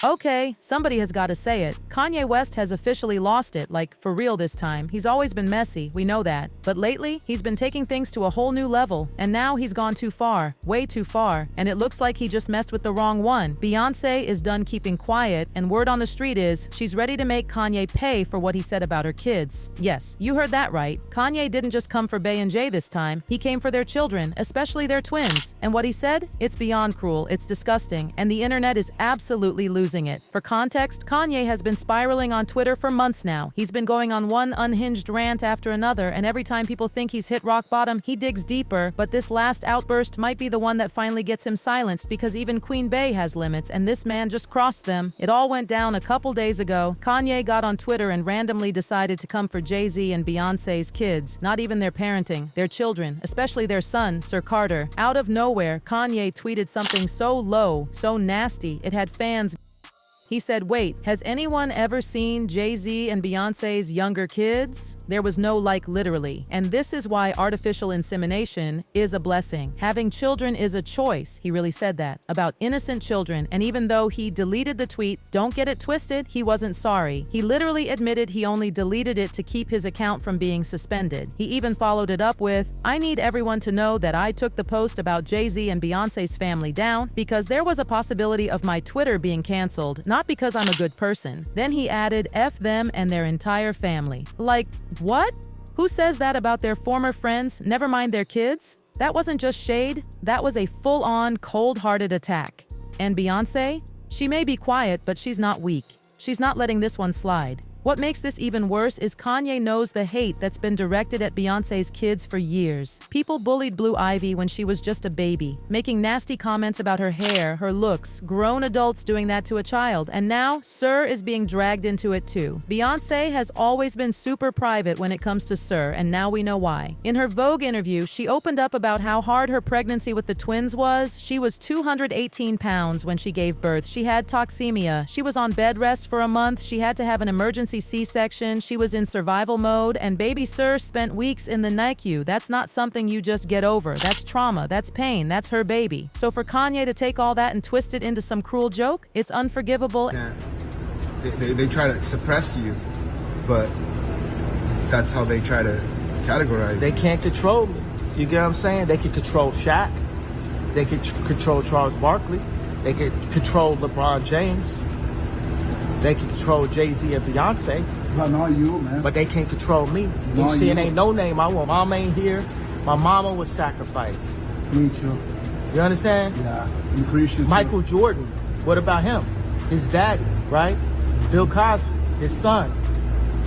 Okay, somebody has got to say it. Kanye West has officially lost it, like for real this time. He's always been messy, we know that. But lately, he's been taking things to a whole new level, and now he's gone too far, way too far, and it looks like he just messed with the wrong one. Beyonce is done keeping quiet, and word on the street is she's ready to make Kanye pay for what he said about her kids. Yes, you heard that right. Kanye didn't just come for Bey and Jay this time, he came for their children, especially their twins. And what he said? It's beyond cruel, it's disgusting, and the internet is absolutely losing it. For context, Kanye has been spiraling on Twitter for months now. He's been going on one unhinged rant after another, and every time people think he's hit rock bottom, he digs deeper, but this last outburst might be the one that finally gets him silenced because even Queen Bey has limits, and this man just crossed them. It all went down a couple days ago. Kanye got on Twitter and randomly decided to come for Jay Z and Beyonce's kids, not even their parenting, their children, especially their son, Sir Carter. Out of nowhere, Kanye tweeted something so low, so nasty, it had fans. He said, wait, has anyone ever seen Jay Z and Beyonce's younger kids? There was no like literally. And this is why artificial insemination is a blessing. Having children is a choice. He really said that about innocent children. And even though he deleted the tweet, don't get it twisted, he wasn't sorry. He literally admitted he only deleted it to keep his account from being suspended. He even followed it up with, I need everyone to know that I took the post about Jay Z and Beyonce's family down because there was a possibility of my Twitter being canceled, not because I'm a good person. Then he added, F them and their entire family. Like, what? Who says that about their former friends, never mind their kids? That wasn't just shade, that was a full-on, cold-hearted attack. And Beyonce? She may be quiet, but she's not weak. She's not letting this one slide. What makes this even worse is Kanye knows the hate that's been directed at Beyonce's kids for years. People bullied Blue Ivy when she was just a baby, making nasty comments about her hair, her looks, grown adults doing that to a child, and now Sir is being dragged into it too. Beyonce has always been super private when it comes to Sir, and now we know why. In her Vogue interview, she opened up about how hard her pregnancy with the twins was. She was 218 pounds when she gave birth. She had toxemia. She was on bed rest for a month. She had to have an emergency C-section, she was in survival mode, and baby Sir spent weeks in the NICU. That's not something you just get over. That's trauma, that's pain, that's her baby. So for Kanye to take all that and twist it into some cruel joke, it's unforgivable. Yeah. They try to suppress you, but that's how they try to categorize They you. can't control me. You get what I'm saying? They can control Shaq. They can control Charles Barkley. They can control LeBron James. They can control Jay Z and Beyonce. But not you, man. But they can't control me. You see, it ain't no name. My mom ain't here. My mama was sacrificed. Me too. You understand? Yeah, I'm Christian. Michael Jordan, what about him? His daddy, right? Bill Cosby, his son,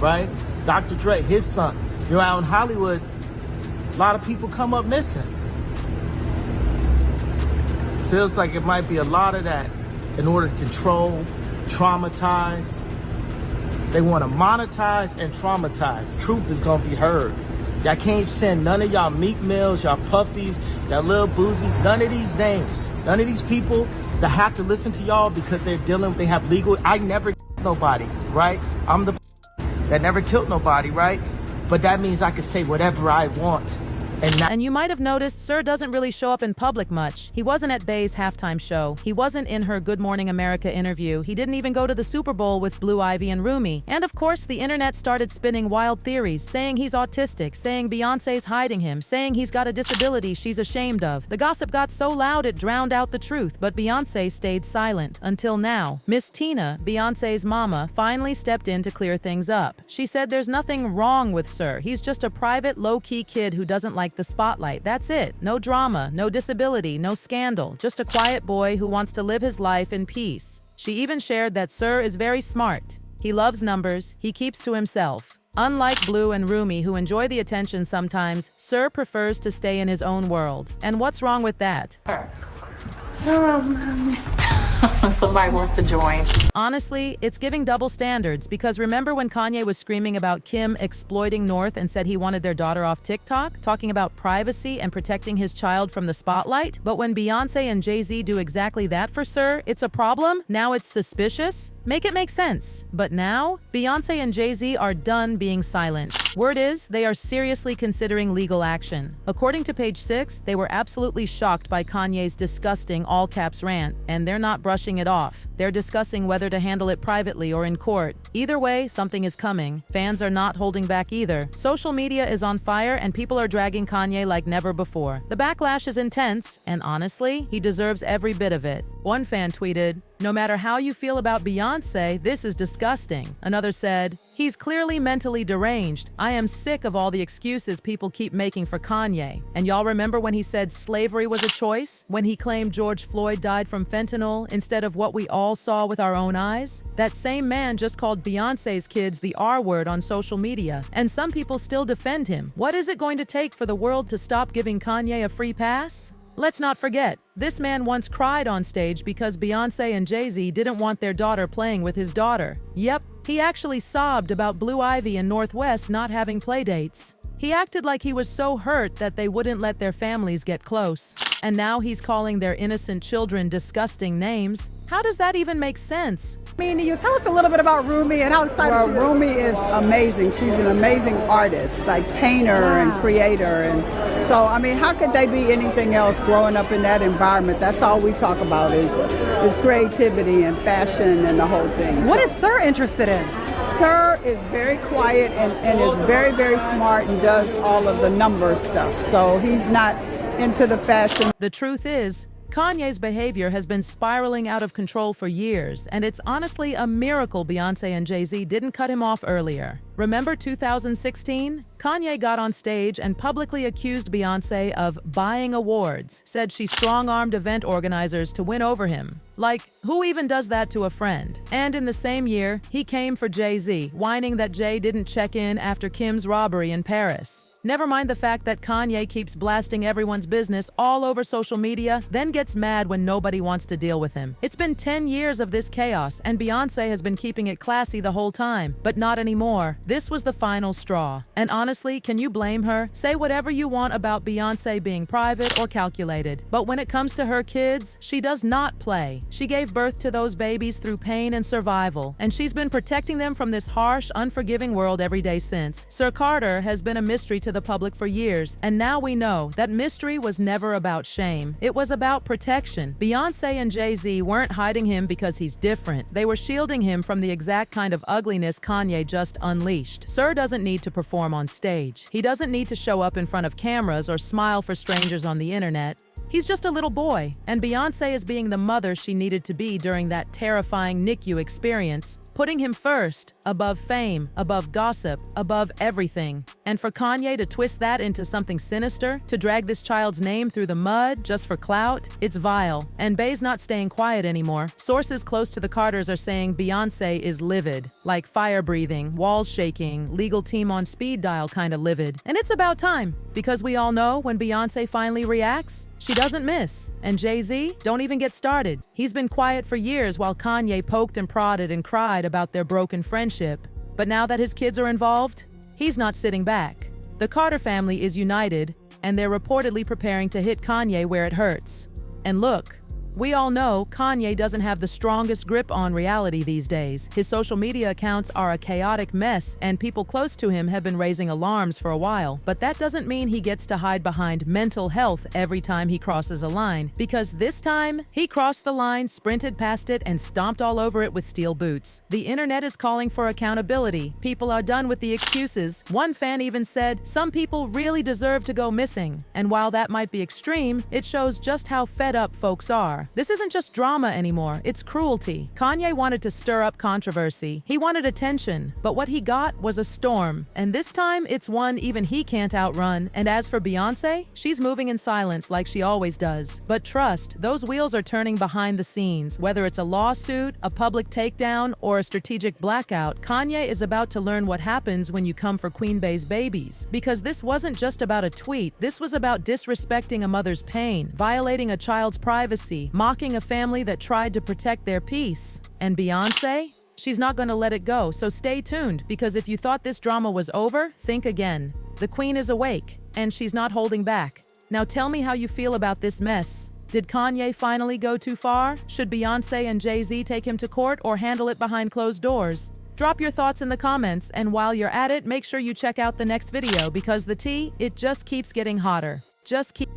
right? Dr. Dre, his son. You know, out in Hollywood, a lot of people come up missing. Feels like it might be a lot of that in order to control, traumatize. They want to monetize and traumatize. Truth is gonna be heard. Y'all can't send none of y'all Meek Mills, y'all Puffies, y'all Lil Boozy, none of these names, none of these people that have to listen to y'all because they have legal. I never killed nobody, right? I'm the that never killed nobody, right? But that means I can say whatever I want. And you might have noticed Sir doesn't really show up in public much. He wasn't at Bey's halftime show. He wasn't in her Good Morning America interview. He didn't even go to the Super Bowl with Blue Ivy and Rumi. And of course, the internet started spinning wild theories, saying he's autistic, saying Beyonce's hiding him, saying he's got a disability she's ashamed of. The gossip got so loud it drowned out the truth, but Beyonce stayed silent. Until now. Miss Tina, Beyonce's mama, finally stepped in to clear things up. She said there's nothing wrong with Sir. He's just a private, low-key kid who doesn't like the spotlight. That's it. No drama, no disability, no scandal. Just a quiet boy who wants to live his life in peace. She even shared that Sir is very smart. He loves numbers. He keeps to himself. Unlike Blue and Rumi, who enjoy the attention sometimes, Sir prefers to stay in his own world. And what's wrong with that? Somebody wants to join. Honestly, it's giving double standards because remember when Kanye was screaming about Kim exploiting North and said he wanted their daughter off TikTok, talking about privacy and protecting his child from the spotlight? But when Beyonce and Jay Z do exactly that for Sir, it's a problem? Now it's suspicious? Make it make sense. But now, Beyonce and Jay Z are done being silent. Word is, they are seriously considering legal action. According to Page 6, they were absolutely shocked by Kanye's disgusting all-caps rant, and they're not brushing it off. They're discussing whether to handle it privately or in court. Either way, something is coming. Fans are not holding back either. Social media is on fire, and people are dragging Kanye like never before. The backlash is intense, and honestly, he deserves every bit of it. One fan tweeted, "No matter how you feel about Beyonce, this is disgusting." Another said, "He's clearly mentally deranged. I am sick of all the excuses people keep making for Kanye." And y'all remember when he said slavery was a choice? When he claimed George Floyd died from fentanyl instead of what we all saw with our own eyes? That same man just called Beyonce's kids the R word on social media, and some people still defend him. What is it going to take for the world to stop giving Kanye a free pass? Let's not forget, this man once cried on stage because Beyonce and Jay Z didn't want their daughter playing with his daughter. Yep, he actually sobbed about Blue Ivy and Northwest not having playdates. He acted like he was so hurt that they wouldn't let their families get close. And now he's calling their innocent children disgusting names. How does that even make sense? You tell us a little bit about Rumi and how excited Well, you are. Rumi is amazing. She's an amazing artist, like painter and creator. And so, how could they be anything else growing up in that environment? That's all we talk about is creativity and fashion and the whole thing. What is Sir interested in? Sir is very quiet and is very, very smart and does all of the number stuff. So he's not into the fashion. The truth is, Kanye's behavior has been spiraling out of control for years, and it's honestly a miracle Beyonce and Jay Z didn't cut him off earlier. Remember 2016? Kanye got on stage and publicly accused Beyonce of buying awards, said she strong-armed event organizers to win over him. Like, who even does that to a friend? And in the same year, he came for Jay Z, whining that Jay didn't check in after Kim's robbery in Paris. Never mind the fact that Kanye keeps blasting everyone's business all over social media, then gets mad when nobody wants to deal with him. It's been 10 years of this chaos, and Beyonce has been keeping it classy the whole time, but not anymore. This was the final straw. And honestly, can you blame her? Say whatever you want about Beyonce being private or calculated, but when it comes to her kids, she does not play. She gave birth to those babies through pain and survival, and she's been protecting them from this harsh, unforgiving world every day since. Sir Carter has been a mystery to the public for years, and now we know that mystery was never about shame. It was about protection. Beyonce and Jay Z weren't hiding him because he's different. They were shielding him from the exact kind of ugliness Kanye just unleashed. Sir doesn't need to perform on stage. He doesn't need to show up in front of cameras or smile for strangers on the internet. He's just a little boy, and Beyonce is being the mother she needed to be during that terrifying NICU experience, putting him first, above fame, above gossip, above everything. And for Kanye to twist that into something sinister, to drag this child's name through the mud just for clout, it's vile. And Bey's not staying quiet anymore. Sources close to the Carters are saying Beyonce is livid, like fire breathing, walls shaking, legal team on speed dial kind of livid. And it's about time, because we all know when Beyonce finally reacts, she doesn't miss. And Jay Z, don't even get started. He's been quiet for years while Kanye poked and prodded and cried about their broken friendship. But now that his kids are involved, he's not sitting back. The Carter family is united, and they're reportedly preparing to hit Kanye where it hurts. And look, we all know Kanye doesn't have the strongest grip on reality these days. His social media accounts are a chaotic mess, and people close to him have been raising alarms for a while. But that doesn't mean he gets to hide behind mental health every time he crosses a line, because this time, he crossed the line, sprinted past it, and stomped all over it with steel boots. The internet is calling for accountability. People are done with the excuses. One fan even said, "Some people really deserve to go missing." And while that might be extreme, it shows just how fed up folks are. This isn't just drama anymore, it's cruelty. Kanye wanted to stir up controversy. He wanted attention, but what he got was a storm. And this time, it's one even he can't outrun. And as for Beyonce, she's moving in silence like she always does. But trust, those wheels are turning behind the scenes. Whether it's a lawsuit, a public takedown, or a strategic blackout, Kanye is about to learn what happens when you come for Queen Bey's babies. Because this wasn't just about a tweet, this was about disrespecting a mother's pain, violating a child's privacy, mocking a family that tried to protect their peace. And Beyonce? She's not going to let it go, so stay tuned, because if you thought this drama was over, think again. The Queen is awake, and she's not holding back. Now tell me how you feel about this mess. Did Kanye finally go too far? Should Beyonce and Jay Z take him to court or handle it behind closed doors? Drop your thoughts in the comments, and while you're at it, make sure you check out the next video because the tea, it just keeps getting hotter. Just keep...